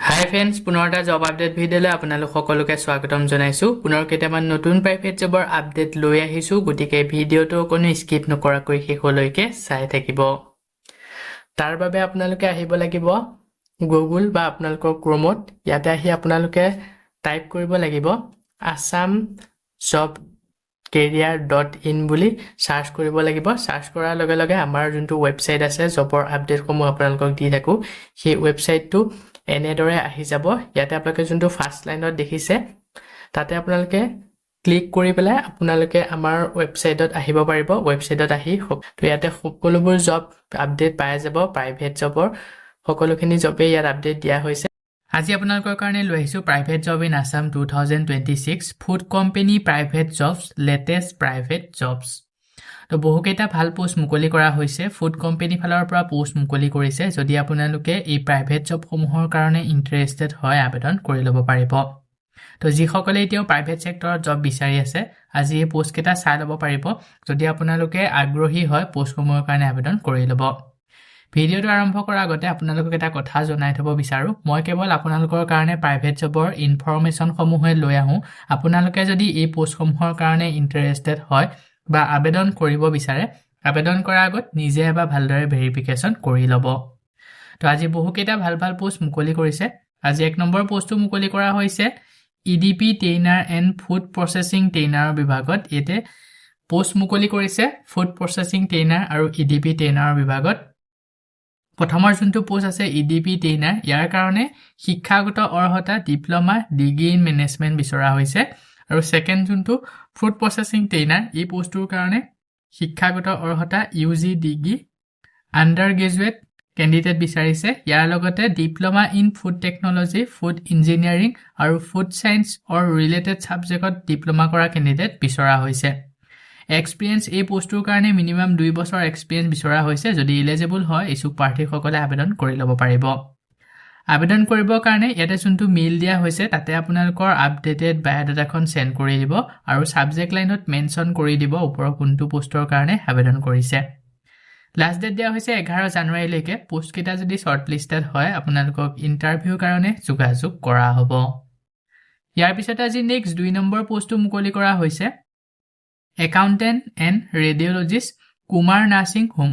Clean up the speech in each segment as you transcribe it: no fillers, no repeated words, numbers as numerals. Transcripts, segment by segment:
হাই friends, পুনৰ এটা job update ভিডিঅ'লৈ আপোনালোক সকলোকে স্বাগতম জনাইছোঁ। পুনৰ কেইটামান নতুন প্ৰাইভেট জবৰ আপডেট লৈ আহিছোঁ, গতিকে ভিডিঅ'টো কোনো স্কিপ নকৰাকৈ শেষলৈকে চাই থাকিব। তাৰ বাবে আপোনালোকে আহিব লাগিব গুগল বা আপোনালোকৰ ক্ৰমত। ইয়াতে আহি আপোনালোকে টাইপ কৰিব লাগিব আছাম জব career.in বুলি সাৰ্চ কৰিব লাগিব। সাৰ্চ কৰাৰ লগে লগে আমাৰ যোনটো ৱেবছাইট আছে জবৰ আপডেটসমূহ আপোনালোকক দি থাকোঁ, সেই ৱেবছাইটটো এনেদৰে আহি যাব। ইয়াতে আপোনালোকে যোনটো ফাৰ্ষ্ট লাইনত দেখিছে তাতে আপোনালোকে ক্লিক কৰি পেলাই আপোনালোকে আমাৰ ৱেবছাইটত আহিব পাৰিব। ৱেবছাইটত আহি তো ইয়াতে সকলোবোৰ জব আপডেট পাই যাব। প্ৰাইভেট জবৰ সকলোখিনি জবেই ইয়াত আপডেট দিয়া হৈছে। আজি আপোনালোকৰ কাৰণে লৈ আহিছোঁ private job in Assam 2026 food company private jobs latest private jobs. তো বহুকেইটা ভাল পোষ্ট মুকলি কৰা হৈছে। ফুড কোম্পানী ফালৰ পৰা পোষ্ট মুকলি কৰিছে। যদি আপোনালোকে এই প্ৰাইভেট জবসমূহৰ কাৰণে ইণ্টাৰেষ্টেড হয় আবেদন কৰি ল'ব পাৰিব। তো যিসকলে এতিয়াও প্ৰাইভেট ছেক্টৰত জব বিচাৰি আছে আজি এই পোষ্টকেইটা চাই ল'ব পাৰিব। যদি আপোনালোকে আগ্ৰহী হয় পোষ্টসমূহৰ কাৰণে আবেদন কৰি ল'ব। ভিডিঅ'টো আৰম্ভ কৰাৰ আগতে আপোনালোকক এটা কথা জনাই থ'ব বিচাৰোঁ, মই কেৱল আপোনালোকৰ কাৰণে প্ৰাইভেট জবৰ ইনফৰমেশ্যনসমূহে লৈ আহোঁ। আপোনালোকে যদি এই পোষ্টসমূহৰ কাৰণে ইণ্টাৰেষ্টেড হয় বা আবেদন কৰিব বিচাৰে, আবেদন কৰাৰ আগত নিজে এবাৰ ভালদৰে ভেৰিফিকেশ্যন কৰি ল'ব। তো আজি বহুকেইটা ভাল ভাল পোষ্ট মুকলি কৰিছে। আজি 1 নম্বৰ পোষ্টটো মুকলি কৰা হৈছে EDP trainer and food processing ট্ৰেইনাৰৰ বিভাগত। ইয়াতে পোষ্ট মুকলি কৰিছে ফুড প্ৰচেছিং ট্ৰেইনাৰ আৰু EDP ট্ৰেইনাৰৰ বিভাগত। প্ৰথমৰ যোনটো পোষ্ট আছে EDP ট্ৰেইনাৰ, ইয়াৰ কাৰণে শিক্ষাগত অৰ্হতা ডিপ্ল'মা ডিগ্ৰী ইন মেনেজমেণ্ট বিচৰা হৈছে। আৰু ছেকেণ্ড যোনটো ফুড প্ৰচেছিং ট্ৰেইনাৰ, এই পোষ্টটোৰ কাৰণে শিক্ষাগত অৰ্হতা UG degree under graduate candidate বিচাৰিছে। ইয়াৰ লগতে diploma in food technology, food engineering আৰু ফুড ছায়েন্স অৰ ৰিলেটেড ছাবজেক্টত ডিপ্ল'মা কৰা কেণ্ডিডেট বিচৰা হৈছে। এক্সপিৰিয়েঞ্চ, এই পোষ্টটোৰ কাৰণে মিনিমাম 2 বছৰ এক্সপিৰিয়েঞ্চ বিচৰা হৈছে। যদি ইলিজিবল হয় ইচ্ছুক প্ৰাৰ্থীসকলে আবেদন কৰি ল'ব পাৰিব। আবেদন কৰিবৰ কাৰণে ইয়াতে যোনটো মেইল দিয়া হৈছে তাতে আপোনালোকৰ আপডেটেড বায়'ডাটাখন চেণ্ড কৰি দিব আৰু ছাবজেক্ট লাইনত মেনশ্যন কৰি দিব ওপৰৰ কোনটো পোষ্টৰ কাৰণে আবেদন কৰিছে। লাষ্ট ডেট দিয়া হৈছে 11 জানুৱাৰীলৈকে। পোষ্টকেইটা যদি শ্বৰ্টলিষ্টেড হয় আপোনালোকক ইণ্টাৰভিউৰ কাৰণে যোগাযোগ কৰা হ'ব। ইয়াৰ পিছতে আজি নেক্সট 2 নম্বৰ পোষ্টটো মুকলি কৰা হৈছে accountant and radiologist Kumar nursing home.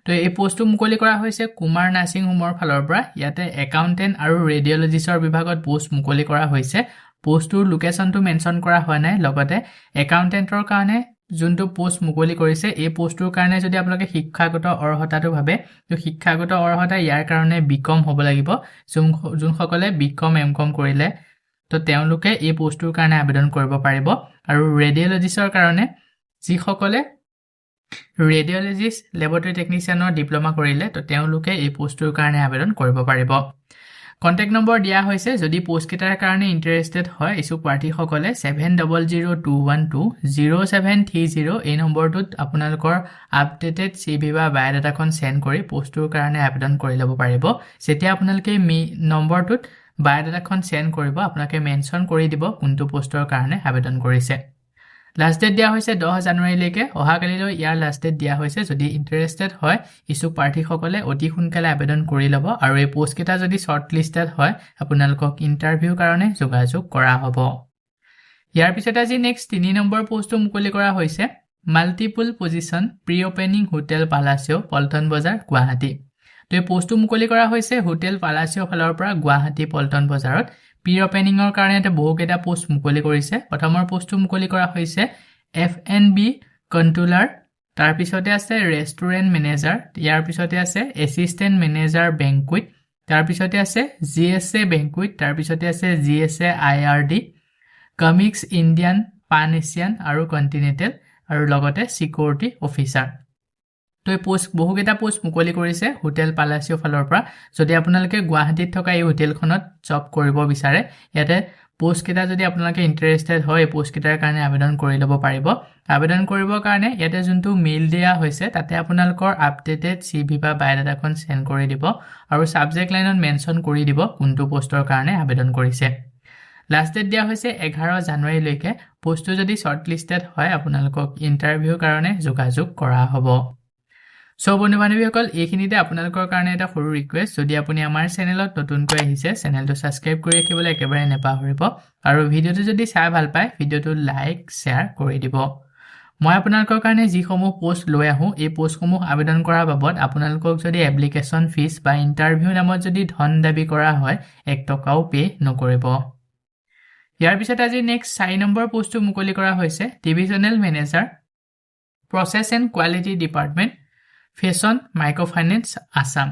তো এই পোষ্টটো মুকলি কৰা হৈছে কুমাৰ নাৰ্ছিং হোমৰ ফালৰ পৰা। ইয়াতে একাউণ্টেণ্ট আৰু ৰেডিঅ'লজিষ্টৰ বিভাগত পোষ্ট মুকলি কৰা হৈছে। পোষ্টটোৰ লোকেশ্যনটো মেনশ্যন কৰা হোৱা নাই। লগতে একাউণ্টেণ্টৰ কাৰণে যোনটো পোষ্ট মুকলি কৰিছে এই পোষ্টটোৰ কাৰণে যদি আপোনালোকে শিক্ষাগত অৰ্হতাটো ভাবে, তো শিক্ষাগত অৰ্হতা ইয়াৰ কাৰণে BCom হ'ব লাগিব। যোনসকলে BCom MCom কৰিলে তো তেওঁলোকে এই পোষ্টটোৰ কাৰণে আবেদন কৰিব পাৰিব। আৰু ৰেডিঅ'লজিষ্টৰ কাৰণে যিসকলে ৰেডিঅ'লজিষ্ট লেবৰেটৰী টেকনিচিয়ানৰ ডিপ্ল'মা কৰিলে তো তেওঁলোকে এই পোষ্টটোৰ কাৰণে আবেদন কৰিব পাৰিব। কণ্টেক্ট নম্বৰ দিয়া হৈছে। যদি পোষ্টকেইটাৰ কাৰণে ইণ্টাৰেষ্টেড হয় ইচ্ছুক প্ৰাৰ্থীসকলে 7002120730 এই নম্বৰটোত আপোনালোকৰ আপডেটেড CV বা বায়'ডাটাখন চেণ্ড কৰি পোষ্টটোৰ কাৰণে আবেদন কৰি ল'ব পাৰিব। যেতিয়া আপোনালোকে নম্বৰটোত বায়'ডাটাখন চেণ্ড কৰিব আপোনালোকে মেনশ্যন কৰি দিব কোনটো পোষ্টৰ কাৰণে আবেদন কৰিছে। লাষ্ট ডেট দিয়া হৈছে 10 জানুৱাৰীলৈকে। অহাকালিলৈ ইয়াৰ লাষ্ট ডেট দিয়া হৈছে। যদি ইণ্টাৰেষ্টেড হয় ইচ্ছুক প্ৰাৰ্থীসকলে অতি সোনকালে আবেদন কৰি ল'ব আৰু এই পোষ্টকেইটা যদি শ্বৰ্টলিষ্টেড হয় আপোনালোকক ইণ্টাৰভিউৰ কাৰণে যোগাযোগ কৰা হ'ব। ইয়াৰ পিছতে আজি নেক্সট 3 নম্বৰ পোষ্টটো মুকলি কৰা হৈছে multiple position pre opening hotel Palacio Paltan Bazaar Guwahati. তো এই পোষ্টটো মুকলি কৰা হৈছে হোটেল পালাচিঅ ফালৰ পৰা গুৱাহাটী পল্টন বজাৰত। প্ৰি অপেনিঙৰ কাৰণে এটা বহুকেইটা পোষ্ট মুকলি কৰিছে। প্ৰথমৰ পোষ্টটো মুকলি কৰা হৈছে F&B কণ্ট্ৰলাৰ, তাৰপিছতে আছে ৰেষ্টুৰেণ্ট মেনেজাৰ, ইয়াৰ পিছতে আছে এছিষ্টেণ্ট মেনেজাৰ বেংকুইট, তাৰপিছতে আছে GSA বেংকুইট, তাৰপিছতে আছে GSA IRD, কমিক্স ইণ্ডিয়ান, পান এছিয়ান আৰু কণ্টিনেণ্টেল, আৰু লগতে ছিকিউৰিটি অফিচাৰ। তো এই বহুকেইটা পোষ্ট মুকলি কৰিছে হোটেল পালাচিঅ ফালৰ পৰা। যদি আপোনালোকে গুৱাহাটীত থকা এই হোটেলখনত জব কৰিব বিচাৰে ইয়াতে পোষ্টকেইটা যদি আপোনালোকে ইণ্টাৰেষ্টেড হয় এই পোষ্টকেইটাৰ কাৰণে আবেদন কৰি ল'ব পাৰিব। আবেদন কৰিবৰ কাৰণে ইয়াতে যোনটো মেইল দিয়া হৈছে তাতে আপোনালোকৰ আপডেটেড CV বা বায়'ডাটাখন চেণ্ড কৰি দিব আৰু ছাবজেক্ট লাইনত মেনশ্যন কৰি দিব কোনটো পোষ্টৰ কাৰণে আবেদন কৰিছে। লাষ্ট ডেট দিয়া হৈছে 11 জানুৱাৰীলৈকে। পোষ্টটো যদি শ্বৰ্টলিষ্টেড হয় আপোনালোকক ইণ্টাৰভিউৰ কাৰণে যোগাযোগ কৰা হ'ব। সো বন্ধু বান্ধৱীসকল এইখিনিতে আপোনালোকৰ কাৰণে এটা সৰু ৰিকুৱেষ্ট যদি আপুনি আমাৰ চেনেলত নতুনকৈ আহিছে চেনেলটো সাবস্ক্ৰাইব কৰি ৰাখিবলৈ একেবাৰে নেপাহৰিব আৰু ভিডিওটো যদি চাই ভাল পায় ভিডিওটো লাইক শেয়াৰ কৰি দিব মই আপোনালোকৰ কাৰণে যিসমূহ পোষ্ট লৈ আহো এই পোষ্টসমূহ আবেদন কৰাৰ বাবদ আপোনালোকক যদি এপ্লিকেশন ফিজ বা ইন্টাৰভিউ নামত যদি ধন দাবী কৰা হয় 1 টকাও পে নকৰিব ইয়াৰ পিছত আজি নেক্সট 4 নম্বৰ পোষ্টটো মুকলি কৰা হৈছে divisional manager process and quality department Fusion Microfinance Assam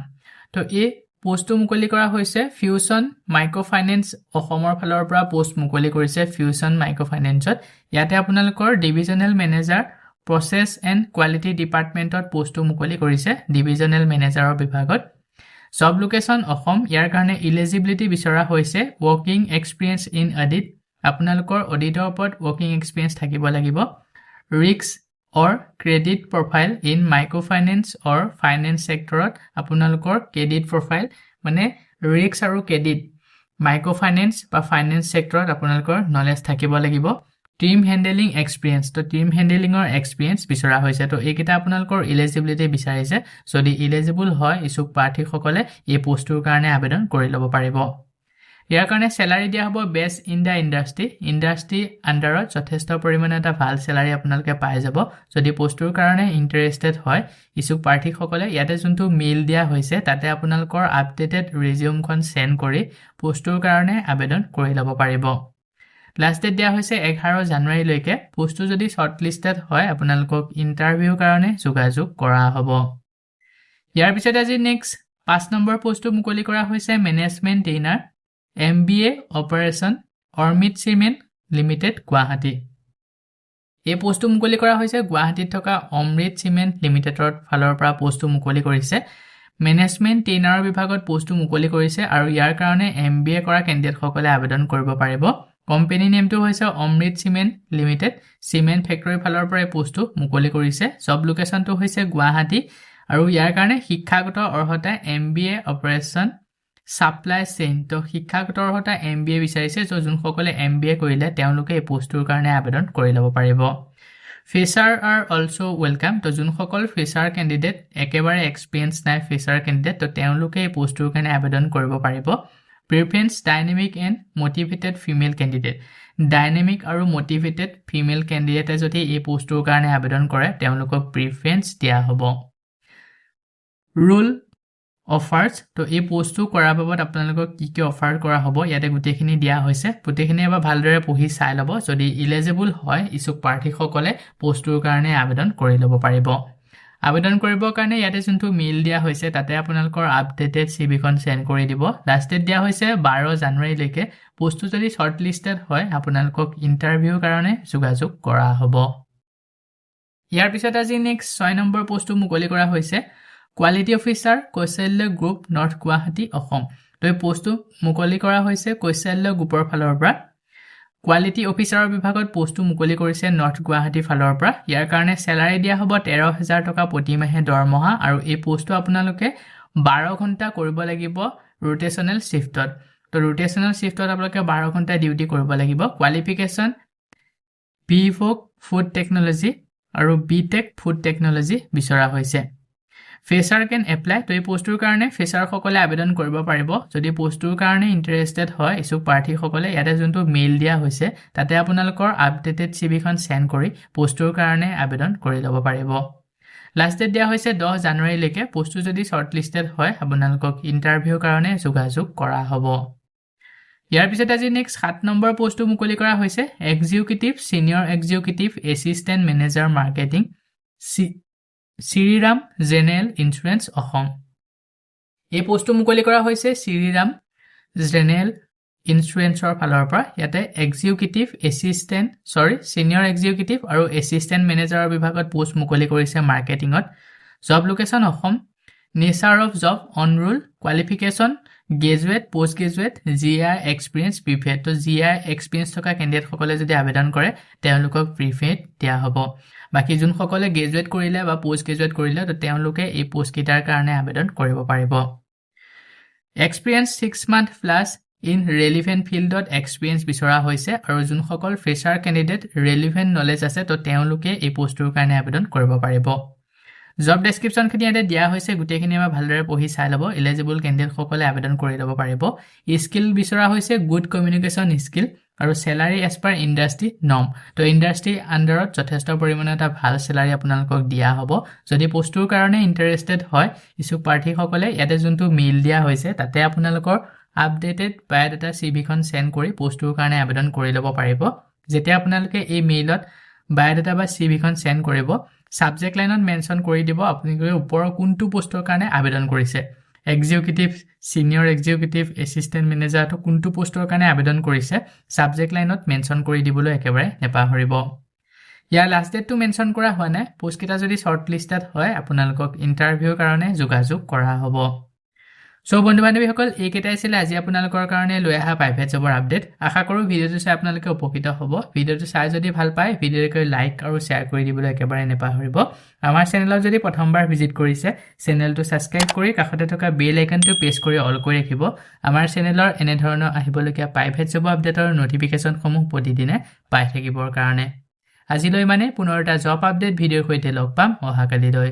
তো এই পোষ্টটো মুকলি কৰা হৈছে ফিউচন মাইক্ৰোফাইনেন্স অসমৰ ফালৰ পৰা পোষ্ট মুকলি কৰিছে ফিউচন মাইক্ৰোফাইনেন্সত ইয়াতে আপোনালোকৰ divisional manager process and quality ডিপাৰ্টমেণ্টত পোষ্টটো মুকলি কৰিছে ডিভিজনেল মেনেজাৰৰ বিভাগত জব লোকেশন অসম ইয়াৰ কাৰণে ইলিজিবিলিটি বিচৰা হৈছে ওয়াৰ্কিং এক্সপেৰিয়েন্স ইন অডিট আপোনালোকৰ অডিটৰ ওপৰত ওয়াৰ্কিং এক্সপেৰিয়েন্স থাকিব লাগিব risk or credit profile in microfinance or finance sector আপোনালোকৰ credit profile মানে risk আৰু credit microfinance বা finance sector আপোনালোকৰ knowledge থাকিব লাগিব team handling experience তো team handling or experience বিচৰা হৈছে তো এইকেইটা আপোনালোকৰ eligibility বিচাৰিছে যদি eligible হয় ইছুক প্ৰাৰ্থীসকলে এই পোষ্টৰ কাৰণে আবেদন কৰি ল'ব পাৰিব ইয়াৰ কাৰণে স্যালাৰি দিয়া হ'ব বেস্ট ইন দা ইন্ডাষ্ট্ৰি আন্ডাৰত যথেষ্ট পৰিমাণে এটা ভাল স্যালাৰি আপোনালোকে পাই যাব যদি পোষ্টৰ কাৰণে ইন্টাৰেষ্টেড হয় ইছুক প্ৰাৰ্থীসকলে ইয়াতে যোনটো মেইল দিয়া হৈছে তাতে আপোনালোকৰ আপডেটেড ৰিজিউমখন সেন্ড কৰি পোষ্টৰ কাৰণে আবেদন কৰি ল'ব পাৰিব লাষ্ট ডেট দিয়া হৈছে 11 জানুৱাৰী লৈকে পোষ্টটো যদি শৰ্টলিষ্টেড হয় আপোনালোকক ইন্টাৰভিউ কাৰণে যোগাযোগ কৰা হ'ব ইয়াৰ পিছত আজি নেক্সট 5 নম্বৰ পোষ্টটো মুকলি কৰা হৈছে management trainer MBA Operation Ormit Cement Limited Guwahati এই পোষ্টটো মুকলি কৰা হৈছে গুৱাহাটীত থকা অমৃত চিমেন্ট লিমিটেডৰ ফালৰ পৰা পোষ্টটো মুকলি কৰিছে মেনেজমেন্ট ট্ৰেইনাৰৰ বিভাগত পোষ্টটো মুকলি কৰিছে আৰু ইয়াৰ কাৰণে MBA কৰা কেণ্ডিডেটসকলে আবেদন কৰিব পাৰিব কোম্পানী নেমটো হৈছে অমৃত চিমেন্ট লিমিটেড চিমেন্ট ফেক্টৰী ফালৰ পৰা পোষ্টটো মুকলি কৰিছে জব লোকেশনটো হৈছে গুৱাহাটী আৰু ইয়াৰ কাৰণে শিক্ষাগত অৰ্হতা MBA Operation সাপ্লাই চেইন তো শিক্ষাগত অৰ্হতা MBA বিচাৰিছে যোনসকলে MBA কৰিলে তেওঁলোকে এই পোষ্টৰ কাৰণে আবেদন কৰি ল'ব পাৰিব ফ্ৰেছাৰ আৰ অলসো ওয়েলকাম তো যোনসকল ফ্ৰেছাৰ কেণ্ডিডেট একেবাৰে এক্সপেৰিয়েন্স নাই ফ্ৰেছাৰ কেণ্ডিডেট তো তেওঁলোকে এই পোষ্টৰ কাৰণে আবেদন কৰিব পাৰিব preference dynamic and motivated female candidate dynamic আৰু মোটিভেটেড ফিমেল কেণ্ডিডেটে যদি এই পোষ্টৰ কাৰণে আবেদন কৰে তেওঁলোকক প্ৰিফাৰেন্স দিয়া হ'ব ৰুল অফাৰ্স তো এই পোষ্টটো কৰাৰ বাবদ আপোনালোকক কি অফাৰ কৰা হ'ব ইয়াতে গুটেখিনি দিয়া হৈছে গুটেখিনি এবাৰ ভালদৰে পঢ়ি চাই ল'ব যদি ইলিজিবল হয় ইছুক প্ৰাৰ্থীসকলে পোষ্টৰ কাৰণে আবেদন কৰি ল'ব পাৰিব আবেদন কৰিবৰ কাৰণে ইয়াতে যোনটো মেইল দিয়া হৈছে তাতে আপোনালোকৰ আপডেটেড সিভিখন সেন্ড কৰি দিব লাষ্ট ডেট দিয়া হৈছে 12 জানুৱাৰী লৈকে পোষ্টটো যদি শৰ্টলিষ্টেড হয় আপোনালোকক ইন্টাৰভিউ কাৰণে যোগাযোগ কৰা হ'ব ইয়াৰ পিছত আজি নেক্সট 6 নম্বৰ পোষ্টটো মুকলি কৰা হৈছে quality officer Kaushalya group north Guwahati Assam তো এই পোষ্টটো মুকলি কৰা হৈছে কৈশল্য গ্ৰুপৰ ফালৰ পৰা কোৱালিটি অফিচাৰৰ বিভাগত পোষ্টটো মুকলি কৰিছে নৰ্থ গুৱাহাটী ফালৰ পৰা ইয়াৰ কাৰণে স্যালাৰি দিয়া হ'ব 13000 টকা প্ৰতি মাহে দৰমহা আৰু এই পোষ্টটো আপোনালোকে 12 ঘণ্টা কৰিব লাগিব ৰোটেশনাল শিফটত তো ৰোটেশনাল শিফটত আপোনালোকে 12 ঘণ্টা ডিউটি কৰিব লাগিব কোৱালিফিকেশন বিভোক ফুড টেকনলজি আৰু বিটেক ফুড টেকনলজি বিচৰা হৈছে ফ্ৰেছাৰ কেন এপ্লাই তো এই পোষ্টৰ কাৰণে ফ্ৰেছাৰ সকলে আবেদন কৰিব পাৰিব যদি পোষ্টৰ কাৰণে ইন্টাৰেষ্টেড হয় ইছুক প্ৰাৰ্থী সকলে ইয়াতে যোনটো মেইল দিয়া হৈছে তাতে আপোনালোকৰ আপডেটেড সিভিখন সেন্ড কৰি পোষ্টৰ কাৰণে আবেদন কৰি ল'ব পাৰিব লাষ্ট ডেট দিয়া হৈছে 10 জানুৱাৰী লৈকে পোষ্টটো যদি শৰ্টলিষ্টেড হয় আপোনালোকক ইন্টাৰভিউ কাৰণে যোগাযোগ কৰা হ'ব ইয়াৰ পিছত আজি নেক্সট 7 নম্বৰ পোষ্টটো মুকলি কৰা হৈছে executive senior executive assistant manager marketing Shriram general insurance Assam এই পোষ্টটো মুকলি কৰা হৈছে শ্ৰীৰাম জেনেৰেল ইন্স্যুৰেন্সৰ ফালৰ পৰা ইয়াতে সিনিয়ৰ এক্সিকিউটিভ আৰু এসিস্ট্যান্ট মেনেজাৰৰ বিভাগত পোষ্ট মুকলি কৰিছে মাৰ্কেটিংত job location Assam nature of job on roll qualification graduate post graduate জিআই এক্সপেৰিয়েন্স প্ৰিফাৰ্ড তো জিআই এক্সপেৰিয়েন্স থকা কেণ্ডিডেট সকলে যদি আবেদন কৰে তেওঁলোকক প্ৰিফাৰ্ড দিয়া হ'ব বাকি যোন সকলে গ্ৰেজুৱেট কৰিলে বা পোষ্ট গ্ৰেজুৱেট কৰিলে তো তেওঁলোকে এই পোষ্ট কিটাৰ কাৰণে আবেদন কৰিব পাৰিব এক্সপেৰিয়েন্স 6 মান্থ প্লাস ইন ৰেলিভেন্ট ফিল্ডত এক্সপেৰিয়েন্স বিচৰা হৈছে আৰু যোন সকল ফ্ৰেছাৰ কেণ্ডিডেট ৰেলিভেন্ট নলেজ আছে তো তেওঁলোকে এই পোষ্টৰ কাৰণে আবেদন কৰিব পাৰিব জব ডেসক্ৰিপশ্যনখিনি ইয়াতে দিয়া হৈছে গোটেইখিনি আমাৰ ভালদৰে পঢ়ি চাই ল'ব এলিজিবল কেণ্ডিডেটসকলে আবেদন কৰি ল'ব পাৰিব স্কিল বিচৰা হৈছে গুড কমিউনিকেশ্যন স্কিল আৰু salary as per industry norm তো ইণ্ডাষ্ট্ৰি আণ্ডাৰত যথেষ্ট পৰিমাণে এটা ভাল চেলাৰী আপোনালোকক দিয়া হ'ব যদি পোষ্টটোৰ কাৰণে ইণ্টাৰেষ্টেড হয় ইচ্ছুক প্ৰাৰ্থীসকলে ইয়াতে যোনটো মেইল দিয়া হৈছে তাতে আপোনালোকৰ আপডেটেড বায়োডাটা চিভিখন সেন্ড কৰি পোষ্টটোৰ কাৰণে আবেদন কৰি ল'ব পাৰিব যেতিয়া আপোনালোকে এই মেইলত বায়োডাটা বা চিভিখন সেন্ড কৰিব সাবজেক্ট লাইনত মেনশন কৰি দিব আপোনালোকে ওপৰৰ কোনটো পোষ্টৰ কাৰণে আবেদন কৰিছে executive senior executive assistant manager তো কোনটো পোষ্টৰ কাৰণে আবেদন কৰিছে সাবজেক্ট লাইনত মেনশন কৰি দিবলৈ একেবাৰে নেপাহৰিব ইয়াৰ লাষ্ট ডেটটো মেনশন কৰা হোৱা নাই পোষ্ট কেইটা যদি শৰ্ট লিষ্টেড হয় আপোনালোকক ইন্টাৰভিউৰ কাৰণে যোগাযোগ কৰা হ'ব সো বন্ধু-বান্ধৱীসকল এইকেইটাই ছিল আজি আপোনালোকৰ কাৰণে লৈ অহা প্ৰাইভেট জবৰ আপডেট আশা কৰোঁ ভিডিঅ'টো চাই আপোনালোকে উপকৃত হ'ব ভিডিঅ'টো চাই যদি ভাল পায় ভিডিঅ'টো লাইক আৰু শ্বেয়াৰ কৰি দিবলৈ একেবাৰে নেপাহৰিব আমাৰ চেনেলত যদি প্ৰথমবাৰ ভিজিট কৰিছে চেনেলটো সাবস্ক্ৰাইব কৰি কাষতে থকা বেল আইকনটো প্ৰেছ কৰি অল কৰি ৰাখিব আমাৰ চেনেলৰ এনে ধৰণৰ আহিবলগীয়া প্ৰাইভেট জব আপডেটৰ নটিফিকেশ্যনসমূহ প্ৰতিদিনে পাই থাকিবৰ কাৰণে আজিলৈ মানে পুনৰ এটা জব আপডেট ভিডিঅ'ৰ সৈতে লগ পাম অহাকালিলৈ